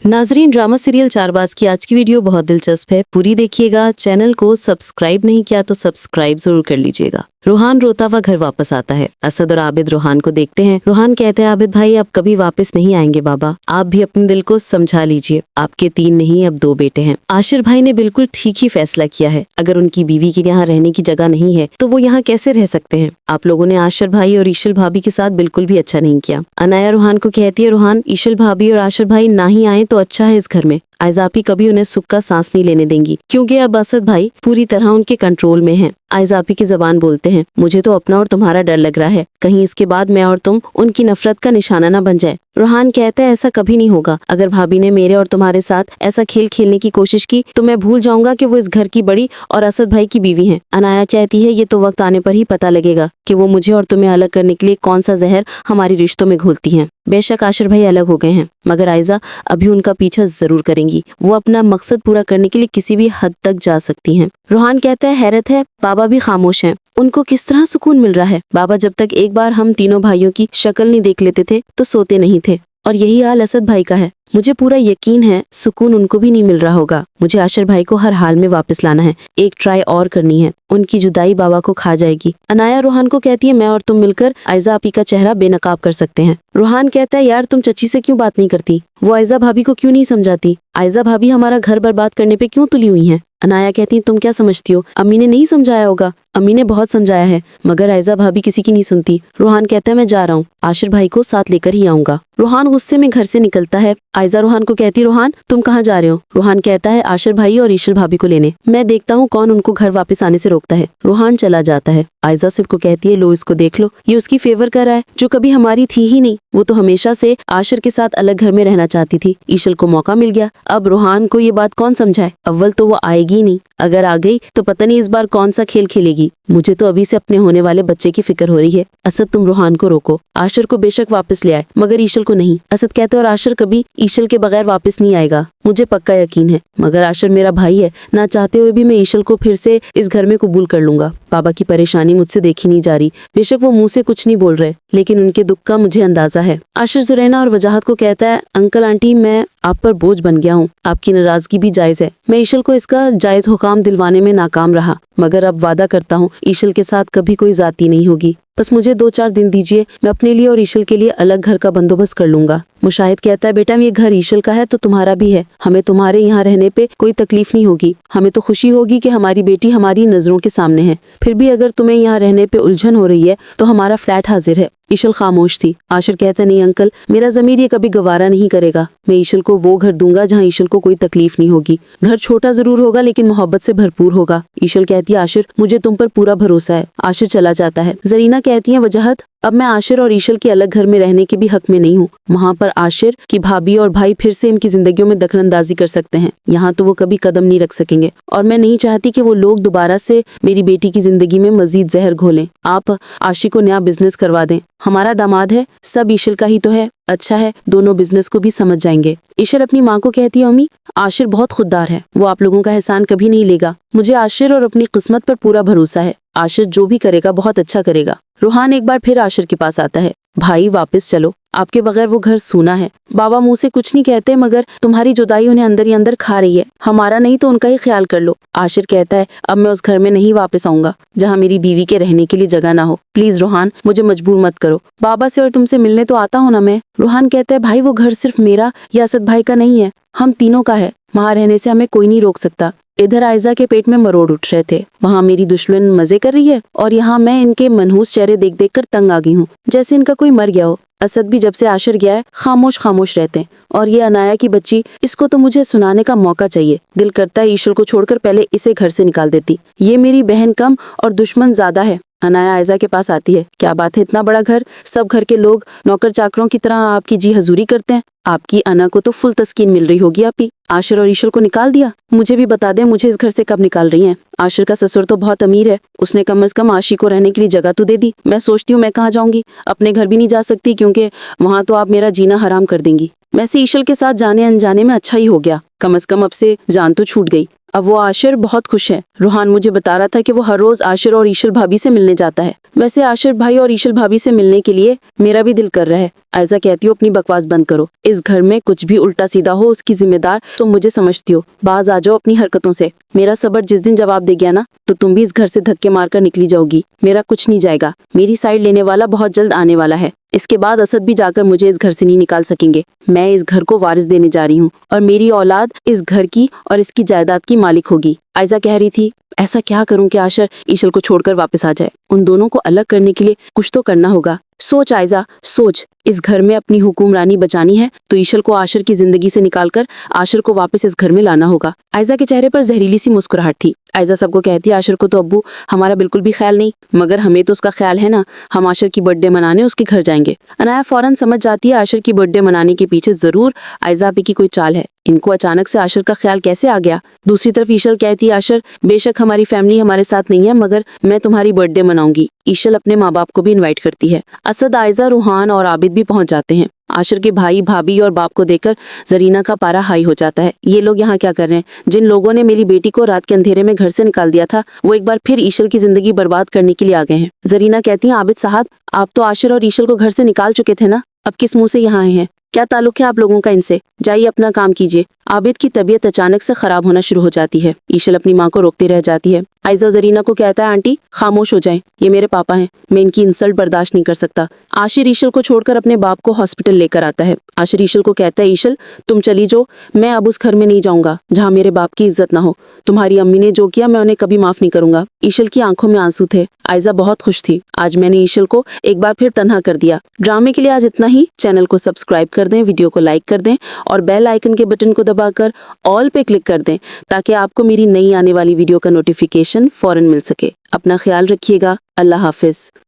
नाजरीन, drama serial चारबाज की आज की वीडियो बहुत दिलचस्प है, पूरी देखिएगा। चैनल को सब्सक्राइब नहीं किया तो सब्सक्राइब जरूर कर लीजिएगा। रूहान रोता हुआ घर वापस आता है। असद और आबिद रूहान को देखते हैं। रूहान कहते हैं, आबिद भाई अब कभी वापस नहीं आएंगे बाबा, आप भी अपने दिल को समझा लीजिए, आपके 3 नहीं अब 2 बेटे हैं। आशिर भाई ने बिल्कुल ठीक ही फैसला किया है, अगर उनकी बीवी के यहाँ रहने की जगह नहीं है तो वो यहाँ कैसे रह सकते हैं। आप लोगों ने आशिर भाई और ईशल भाभी के साथ बिल्कुल भी अच्छा नहीं किया। अनाया रूहान को कहती है, रूहान ईशल भाभी और आशिर भाई ना ही आए तो अच्छा है इस घर में। आयजापी कभी उन्हें सुख का सांस नहीं लेने देंगी, क्योंकि अब असद भाई पूरी तरह उनके कंट्रोल में हैं। आयजापी की जबान बोलते हैं, मुझे तो अपना और तुम्हारा डर लग रहा है, कहीं इसके बाद मैं और तुम उनकी नफरत का निशाना न बन जाए। रूहान कहता है, ऐसा कभी नहीं होगा। अगर भाभी ने मेरे और तुम्हारे साथ ऐसा खेल खेलने की कोशिश की तो मैं भूल जाऊंगा कि वो इस घर की बड़ी और असद भाई की बीवी हैं। अनाया कहती है, ये तो वक्त आने पर ही पता लगेगा कि वो मुझे और तुम्हें अलग करने के लिए कौन सा जहर हमारी रिश्तों में घोलती हैं। बेशक आशिर भाई अलग हो गए हैं, मगर आयजा अभी उनका पीछा जरूर करेंगी। वो अपना मकसद पूरा करने के लिए किसी भी हद तक जा सकती हैं। रूहान कहता है, हैरत है बाबा भी खामोश हैं, उनको किस तरह सुकून मिल रहा है। बाबा जब तक एक बार हम तीनों भाइयों की शक्ल नहीं देख लेते थे तो सोते नहीं थे, और यही हाल असद भाई का है। मुझे पूरा यकीन है सुकून उनको भी नहीं मिल रहा होगा। मुझे आशिर भाई को हर हाल में वापस लाना है, एक ट्राई और करनी है, उनकी जुदाई बाबा को खा जाएगी। अनाया रूहान को कहती है, मैं और तुम मिलकर आयजा आपी का चेहरा बेनकाब कर सकते हैं। रूहान कहता है, यार तुम चची से क्यों बात नहीं करती, वो आयजा भाभी को क्यों नहीं समझाती, आयजा भाभी हमारा घर बर्बाद करने पे क्यों तुली हुई हैं। अनाया कहती है, तुम क्या समझती हो, अम्मी ने नहीं समझाया होगा। अम्मी ने बहुत समझाया है, मगर आयजा भाभी किसी की नहीं सुनती। रूहान कहता है, मैं जा रहा हूँ, आशिर भाई को साथ लेकर ही आऊंगा। रूहान गुस्से में घर से निकलता है। आयजा रूहान को कहती है, रूहान तुम कहाँ जा रहे हो। रूहान कहता है, आशिर भाई और ईशल भाभी को लेने, मैं देखता हूँ कौन उनको घर वापस आने से रोकता है। रूहान चला जाता है। आयजा सिर्फ को कहती है, लो इसको देख लो, ये उसकी फेवर कर रहा है जो कभी हमारी थी ही नहीं। वो तो हमेशा से आशिर के साथ अलग घर में रहना चाहती थी, ईशल को मौका मिल गया। अब रूहान को ये बात कौन समझाए, अव्वल तो वो आएगी नहीं, अगर आ गई तो पता नहीं इस बार कौन सा खेल खेलेगी। मुझे तो अभी से अपने होने वाले बच्चे की फिक्र हो रही है। असद तुम रूहान को रोको, आशिर को बेशक वापस ले आए मगर ईशल को नहीं। असद कहते और आशिर कभी ईशल के बगैर वापस नहीं आएगा, मुझे पक्का यकीन है, मगर आशिर मेरा भाई है, ना चाहते हुए भी मैं ईशल को फिर से इस घर में कबूल कर लूंगा। बाबा की परेशानी मुझसे देखी नहीं जा रही, बेशक वो मुंह से कुछ नहीं बोल रहे, लेकिन उनके दुख का मुझे अंदाजा है। आशिर जुरैना और वजाहत को कहता है, अंकल आंटी मैं आप पर बोझ बन गया हूँ, आपकी नाराजगी भी जायज है। मैं ईशल को इसका जायज हुकाम दिलवाने में नाकाम रहा, मगर अब वादा करता हूँ ईशल के साथ कभी कोई जाती नहीं होगी। बस मुझे 2-4 दिन दीजिए, मैं अपने लिए और ईशल के लिए अलग घर का बंदोबस्त कर लूंगा। मुशाहिद कहता है, बेटा ये घर ईशल का है तो तुम्हारा भी है, हमें तुम्हारे यहाँ रहने पे कोई तकलीफ नहीं होगी। हमें तो खुशी होगी कि हमारी बेटी हमारी नजरों के सामने है। फिर भी अगर तुम्हें यहाँ रहने पे उलझन हो रही है तो हमारा फ्लैट हाजिर है। ईशल खामोश थी। आशिर कहता, नहीं अंकल, मेरा जमीर ये कभी गवारा नहीं करेगा। मैं ईशल को वो घर दूंगा जहाँ ईशल को कोई तकलीफ नहीं होगी। घर छोटा जरूर होगा लेकिन मोहब्बत से भरपूर होगा। ईशल कहती है, आशिर मुझे तुम पर पूरा भरोसा है। आशिर चला जाता है। जरीना कहती है, वजाहत अब मैं आशिर और ईशल के अलग घर में रहने के भी हक में नहीं हूँ। वहाँ पर आशिर की भाभी और भाई फिर से इनकी जिंदगियों में दखलंदाजी कर सकते हैं, यहाँ तो वो कभी कदम नहीं रख सकेंगे, और मैं नहीं चाहती कि वो लोग दोबारा से मेरी बेटी की जिंदगी में मजीद जहर घोलें। आप आशिक को नया बिजनेस करवा दें, हमारा दामाद है, सब ईशल का ही तो है, अच्छा है दोनों बिजनेस को भी समझ जाएंगे। ईशल अपनी माँ को कहती है, अम्मी आशिर बहुत खुददार है, वो आप लोगों का एहसान कभी नहीं लेगा। मुझे आशिर और अपनी किस्मत पर पूरा भरोसा है, आशिर जो भी करेगा बहुत अच्छा करेगा। रूहान एक बार फिर आशिर के पास आता है, भाई वापस चलो, आपके बगैर वो घर सूना है। बाबा मुंह से कुछ नहीं कहते मगर तुम्हारी जुदाई उन्हें अंदर ही अंदर खा रही है, हमारा नहीं तो उनका ही ख्याल कर लो। आशिर कहता है, अब मैं उस घर में नहीं वापस आऊंगा जहाँ मेरी बीवी के रहने के लिए जगह ना हो। प्लीज रूहान मुझे मजबूर मत करो, बाबा से और तुमसे मिलने तो आता हूँ ना मैं। रूहान कहता है, भाई वो घर सिर्फ मेरा या असद भाई का नहीं है, हम तीनों का है, वहाँ रहने से हमें कोई नहीं रोक सकता। इधर आयजा के पेट में मरोड़ उठ रहे थे, वहाँ मेरी दुश्मन मजे कर रही है और यहाँ मैं इनके मनहूस चेहरे देख देख कर तंग आ गई हूँ, जैसे इनका कोई मर गया हो। असद भी जब से आशिर गया है खामोश खामोश रहते हैं, और ये अनाया की बच्ची, इसको तो मुझे सुनाने का मौका चाहिए। दिल करता है ईशल को छोड़कर पहले इसे घर से निकाल देती, ये मेरी बहन कम और दुश्मन ज्यादा है। अनाया आयजा के पास आती है, क्या बात है इतना बड़ा घर, सब घर के लोग नौकर चाकरों की तरह आपकी जी हजूरी करते हैं, आपकी अना को तो फुल तस्कीन मिल रही होगी। आपी आशिर और ईशल को निकाल दिया, मुझे भी बता दें मुझे इस घर से कब निकाल रही हैं। आशिर का ससुर तो बहुत अमीर है, उसने कम से कम आशी को रहने के लिए जगह तो दे दी। मैं सोचती हूँ मैं कहाँ जाऊंगी, अपने घर भी नहीं जा सकती क्योंकि वहाँ तो आप मेरा जीना हराम कर देंगी। वैसे ईशल के साथ जाने अनजाने में अच्छा ही हो गया, कम से कम अब से जान तो छूट गई। अब वो आशिर बहुत खुश है। रूहान मुझे बता रहा था कि वो हर रोज आशिर और ईशल भाभी से मिलने जाता है। वैसे आशिर भाई और ईशल भाभी से मिलने के लिए मेरा भी दिल कर रहा है। आयजा कहती हो अपनी बकवास बंद करो। इस घर में कुछ भी उल्टा सीधा हो उसकी जिम्मेदार तुम मुझे समझती हो। बाज आ जाओ अपनी हरकतों से। मेरा सबर जिस दिन जवाब दे गया ना तो तुम भी इस घर से धक्के मारकर निकली जाओगी। मेरा कुछ नहीं जाएगा। मेरी साइड लेने वाला बहुत जल्द आने वाला है। इसके बाद असद भी जाकर मुझे इस घर से नहीं निकाल सकेंगे। मैं इस घर को वारिस देने जा रही हूँ और मेरी औलाद इस घर की और इसकी जायदाद की मालिक होगी। आयजा कह रही थी ऐसा क्या करूं कि आशर ईशल को छोड़कर वापस आ जाए। उन दोनों को अलग करने के लिए कुछ तो करना होगा। सोच आयजा सोच। इस घर में अपनी हुक्मरानी बचानी है तो ईशल को आशर की जिंदगी से निकालकर आशर को वापस इस घर में लाना होगा। आयजा के चेहरे पर जहरीली सी मुस्कुराहट थी। आयजा सबको कहती है आशर को तो अब्बू हमारा बिल्कुल भी ख्याल नहीं, मगर हमें तो उसका ख्याल है ना। हम आशर की बर्थडे मनाने उसके घर जाएंगे। अनाया फौरन समझ जाती है आशर की बर्थडे मनाने के पीछे जरूर आयजा आपी की कोई चाल है। इनको अचानक से आशर का ख्याल कैसे आ गया। दूसरी तरफ ईशल कहती है आशर बेशक हमारी फैमिली हमारे साथ नहीं है मगर मैं तुम्हारी बर्थडे मनाऊंगी। ईशल अपने माँ बाप को भी इनवाइट करती है। असद, आयजा, रूहान और आबिद भी पहुंच जाते हैं। आशर के भाई भाभी और बाप को देखकर जरीना का पारा हाई हो जाता है। ये लोग यहाँ क्या कर रहे हैं? जिन लोगों ने मेरी बेटी को रात के अंधेरे में घर से निकाल दिया था वो एक बार फिर ईशल की जिंदगी बर्बाद करने के लिए आ गए हैं। जरीना कहती है आबिद साहब आप तो आशर और ईशल को घर से निकाल चुके थे ना, अब किस मुंह से यहाँ आए हैं? क्या ताल्लुक है आप लोगों का इनसे? जाइए अपना काम कीजिए। आबिद की तबीयत अचानक से खराब होना शुरू हो जाती है। ईशल अपनी माँ को रोकती रह जाती है। आयजा जरीना को कहता है आंटी खामोश हो जाएं, ये मेरे पापा हैं, मैं इनकी इंसल्ट बर्दाश्त नहीं कर सकता। आशिर ईशल को छोड़कर अपने बाप को हॉस्पिटल लेकर आता है। आशिर ईशल को कहता है ईशल तुम चली जाओ, मैं अब उस घर में नहीं जाऊंगा जहाँ मेरे बाप की इज्जत ना हो। तुम्हारी अम्मी ने जो किया मैं उन्हें कभी माफ नहीं करूंगा। ईशल की आंखों में आंसू थे। आयजा बहुत खुश थी। आज मैंने ईशल को एक बार फिर तन्हा कर दिया। ड्रामे के लिए आज इतना ही। चैनल को सब्सक्राइब कर दें, वीडियो को लाइक कर दें और बेल आइकन के बटन को दबाकर ऑल पे क्लिक कर दें ताकि आपको मेरी नई आने वाली वीडियो का नोटिफिकेशन फौरन मिल सके। अपना ख्याल रखिएगा। अल्लाह हाफिज।